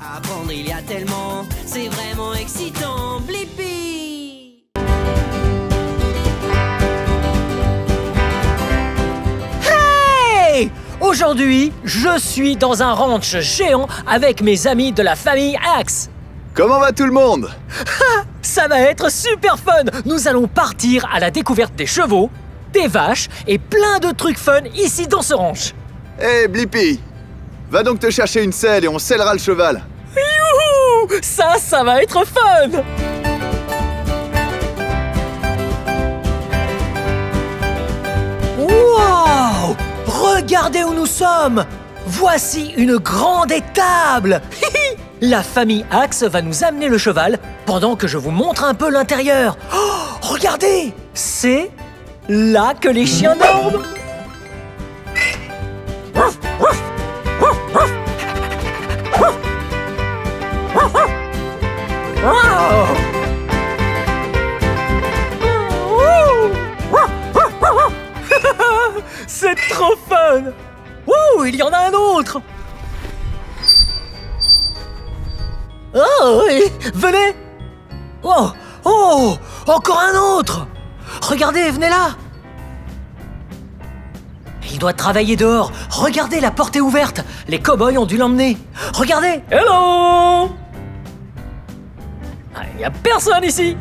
Apprendre il y a tellement, c'est vraiment excitant, Blippi. Hey! Aujourd'hui, je suis dans un ranch géant avec mes amis de la famille Axe. Comment va tout le monde? Ça va être super fun! Nous allons partir à la découverte des chevaux, des vaches et plein de trucs fun ici dans ce ranch. Hé, Blippi, va donc te chercher une selle et on sellera le cheval. Youhou! Ça va être fun! Wow! Regardez où nous sommes! Voici une grande étable! La famille Axe va nous amener le cheval pendant que je vous montre un peu l'intérieur. Oh, regardez! C'est là que les chiens dorment! C'est trop fun! Wouh, il y en a un autre! Oh, oui, venez! Oh, encore un autre! Regardez, venez là! Il doit travailler dehors. Regardez, la porte est ouverte. Les cow-boys ont dû l'emmener. Regardez! Hello! Il n'y a personne ici!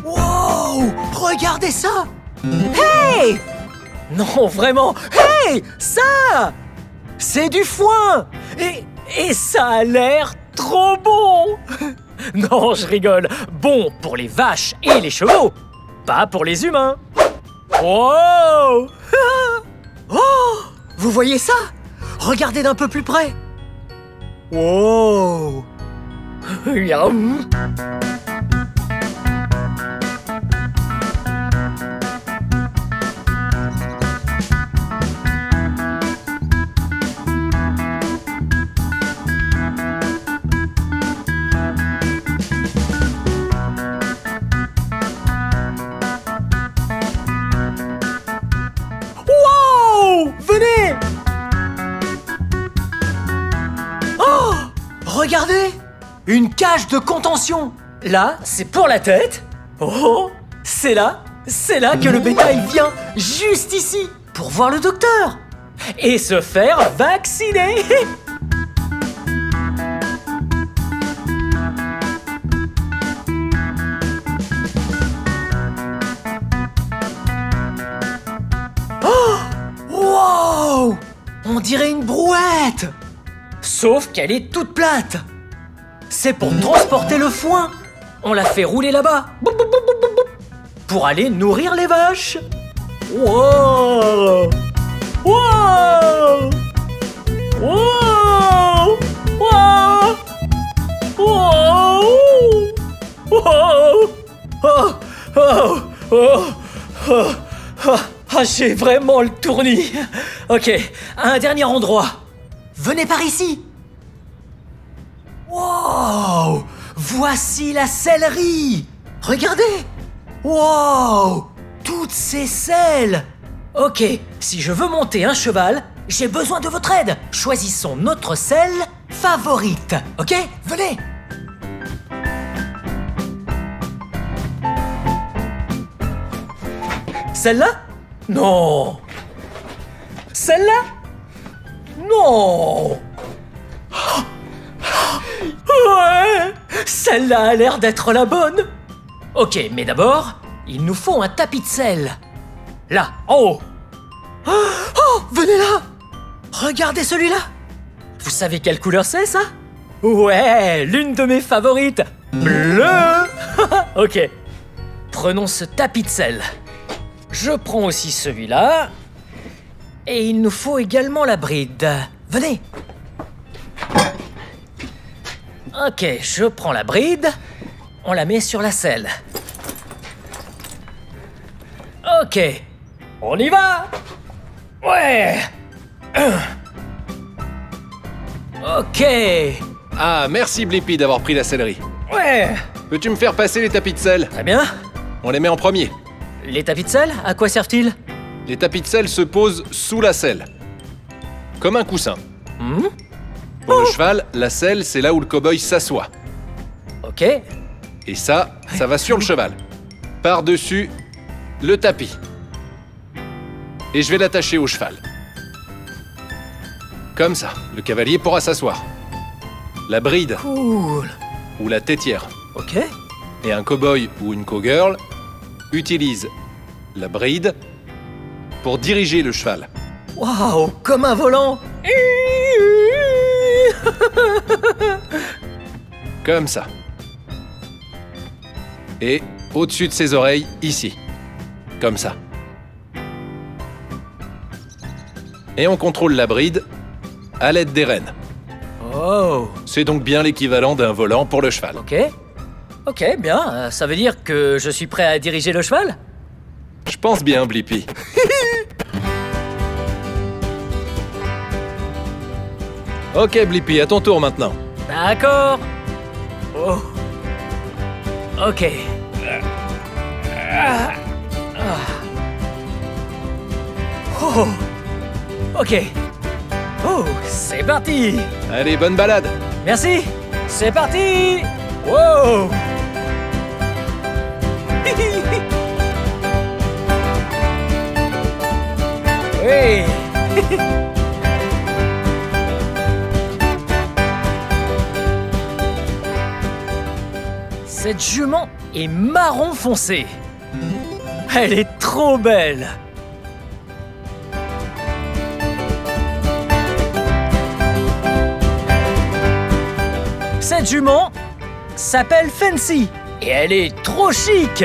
Wow! Regardez ça! Hey! Non, vraiment! Hey! Ça! C'est du foin! Et ça a l'air trop bon! Non, je rigole. Bon pour les vaches et les chevaux, pas pour les humains. Wow! Oh! Vous voyez ça? Regardez d'un peu plus près. Wow! Yum! Venez! Oh! Regardez! Une cage de contention! Là, c'est pour la tête. Oh! C'est là que le bétail vient, juste ici, pour voir le docteur et se faire vacciner! Wow! On dirait une brouette! Sauf qu'elle est toute plate! C'est pour transporter le foin! On l'a fait rouler là-bas! Pour aller nourrir les vaches! Wow! Wow! Wow! Wow! Wow! Wow! Oh! Oh! Oh! Oh! Oh! Ah, j'ai vraiment le tournis. Ok, un dernier endroit. Venez par ici. Wow! Voici la sellerie. Regardez. Wow! Toutes ces selles. Ok, si je veux monter un cheval, j'ai besoin de votre aide. Choisissons notre selle favorite. Ok? Venez. Celle-là? Non! Celle-là? Non! Ouais! Celle-là a l'air d'être la bonne! Ok, mais d'abord, il nous faut un tapis de selle. Là, en haut. Oh, venez là! Regardez celui-là! Vous savez quelle couleur c'est, ça? Ouais, l'une de mes favorites! Bleu! Ok, prenons ce tapis de selle. Je prends aussi celui-là. Et il nous faut également la bride. Venez. Ok, je prends la bride. On la met sur la selle. Ok, on y va. Ouais. Ok. Ah, merci Blippi d'avoir pris la sellerie. Ouais. Peux-tu me faire passer les tapis de selle? Très bien. On les met en premier. Les tapis de selle, à quoi servent-ils? Les tapis de selle se posent sous la selle, comme un coussin. Pour le cheval, la selle, c'est là où le cow-boy s'assoit. Ok. Et ça va sur le cheval, par-dessus le tapis. Et je vais l'attacher au cheval. Comme ça, le cavalier pourra s'asseoir. La bride, Cool. ou la tétière, Ok. et un cow-boy ou une cow-girl utilisent la bride pour diriger le cheval. Waouh, comme un volant. Comme ça. Et au-dessus de ses oreilles, ici. Comme ça. Et on contrôle la bride à l'aide des rênes. Oh. C'est donc bien l'équivalent d'un volant pour le cheval. Ok. Ok, bien. Ça veut dire que je suis prêt à diriger le cheval? Je pense bien, Blippi. Ok, Blippi, à ton tour maintenant. D'accord. Oh. Ok. Oh. Ok. Oh, c'est parti. Allez, bonne balade. Merci. C'est parti. Wow. Oui. Cette jument est marron foncé. Elle est trop belle. Cette jument s'appelle Fancy et elle est trop chic.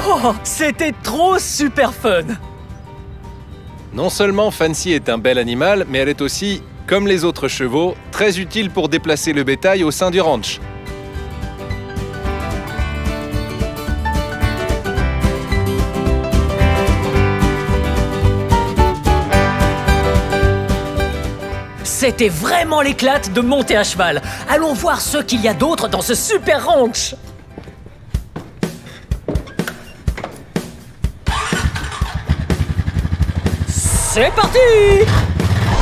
Oh, c'était trop super fun. Non seulement Fancy est un bel animal, mais elle est aussi, comme les autres chevaux, très utile pour déplacer le bétail au sein du ranch. C'était vraiment l'éclate de monter à cheval. Allons voir ce qu'il y a d'autre dans ce super ranch. C'est parti!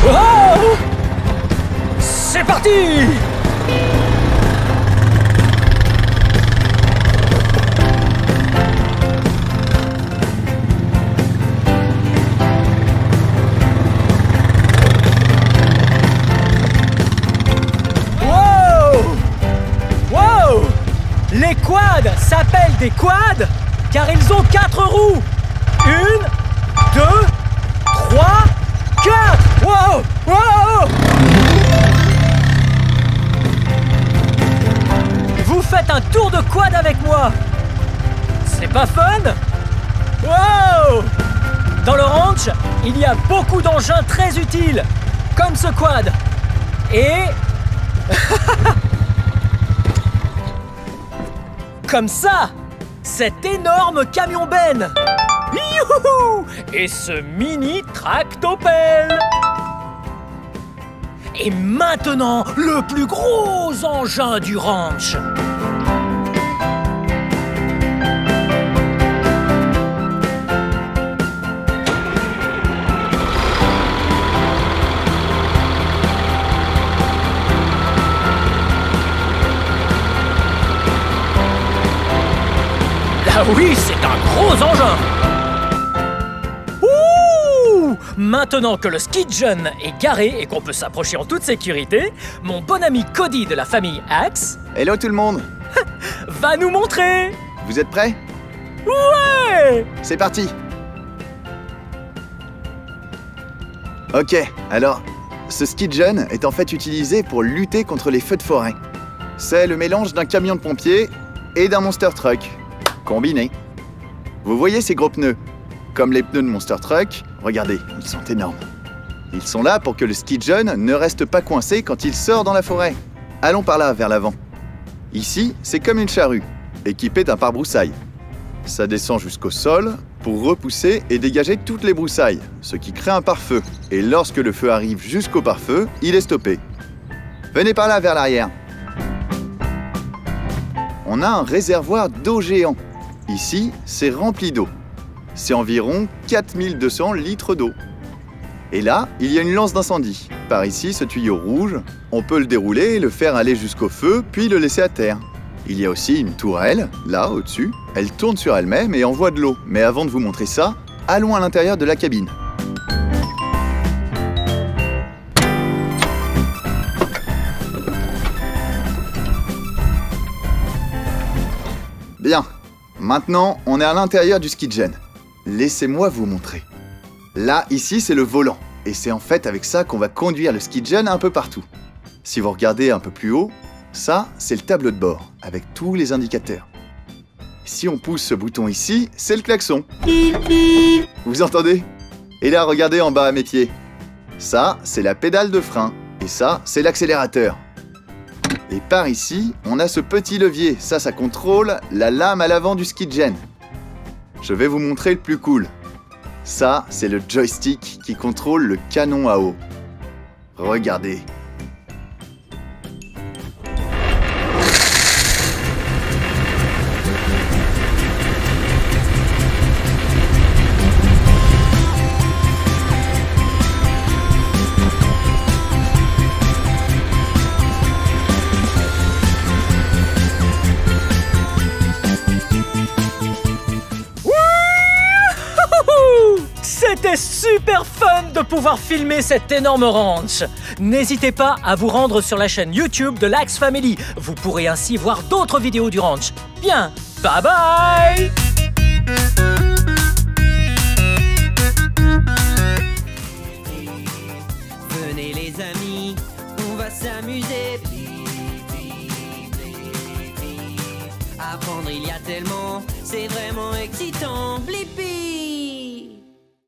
Oh! C'est parti! Les quads s'appellent des quads car ils ont 4 roues. 1, 2, 3, 4. Wow! Wow! Vous faites un tour de quad avec moi. C'est pas fun? Wow! Dans le ranch, il y a beaucoup d'engins très utiles, comme ce quad. Et... comme ça, cet énorme camion Ben. Youhou! Et ce mini tractopelle. Et maintenant, le plus gros engin du ranch. Ah oui, c'est un gros engin. Ouh! Maintenant que le ski-jun est garé et qu'on peut s'approcher en toute sécurité, mon bon ami Cody de la famille Axe Hello tout le monde. va nous montrer. Vous êtes prêts? Ouais! C'est parti. Ok, alors, ce ski-jun est en fait utilisé pour lutter contre les feux de forêt. C'est le mélange d'un camion de pompiers et d'un monster truck. Combiné. Vous voyez ces gros pneus? Comme les pneus de Monster Truck, regardez, ils sont énormes. Ils sont là pour que le ski-jun ne reste pas coincé quand il sort dans la forêt. Allons par là, vers l'avant. Ici, c'est comme une charrue, équipée d'un pare-broussailles. Ça descend jusqu'au sol, pour repousser et dégager toutes les broussailles, ce qui crée un pare-feu. Et lorsque le feu arrive jusqu'au pare-feu, il est stoppé. Venez par là vers l'arrière. On a un réservoir d'eau géant. Ici, c'est rempli d'eau. C'est environ 4200 litres d'eau. Et là, il y a une lance d'incendie. Par ici, ce tuyau rouge, on peut le dérouler, le faire aller jusqu'au feu, puis le laisser à terre. Il y a aussi une tourelle, là, au-dessus. Elle tourne sur elle-même et envoie de l'eau. Mais avant de vous montrer ça, allons à l'intérieur de la cabine. Bien. Maintenant, on est à l'intérieur du SkiJen. Laissez-moi vous montrer. Là, ici, c'est le volant. Et c'est en fait avec ça qu'on va conduire le SkiJen un peu partout. Si vous regardez un peu plus haut, ça, c'est le tableau de bord, avec tous les indicateurs. Si on pousse ce bouton ici, c'est le klaxon. Vous entendez? Et là, regardez en bas à mes pieds. Ça, c'est la pédale de frein. Et ça, c'est l'accélérateur. Et par ici, on a ce petit levier. Ça contrôle la lame à l'avant du SkiJen. Je vais vous montrer le plus cool. Ça, c'est le joystick qui contrôle le canon à eau. Regardez. C'était super fun de pouvoir filmer cet énorme ranch. N'hésitez pas à vous rendre sur la chaîne YouTube de l'Axe Family. Vous pourrez ainsi voir d'autres vidéos du ranch. Bien, bye bye! Venez les amis, on va s'amuser. Apprendre il y a tellement, c'est vraiment excitant.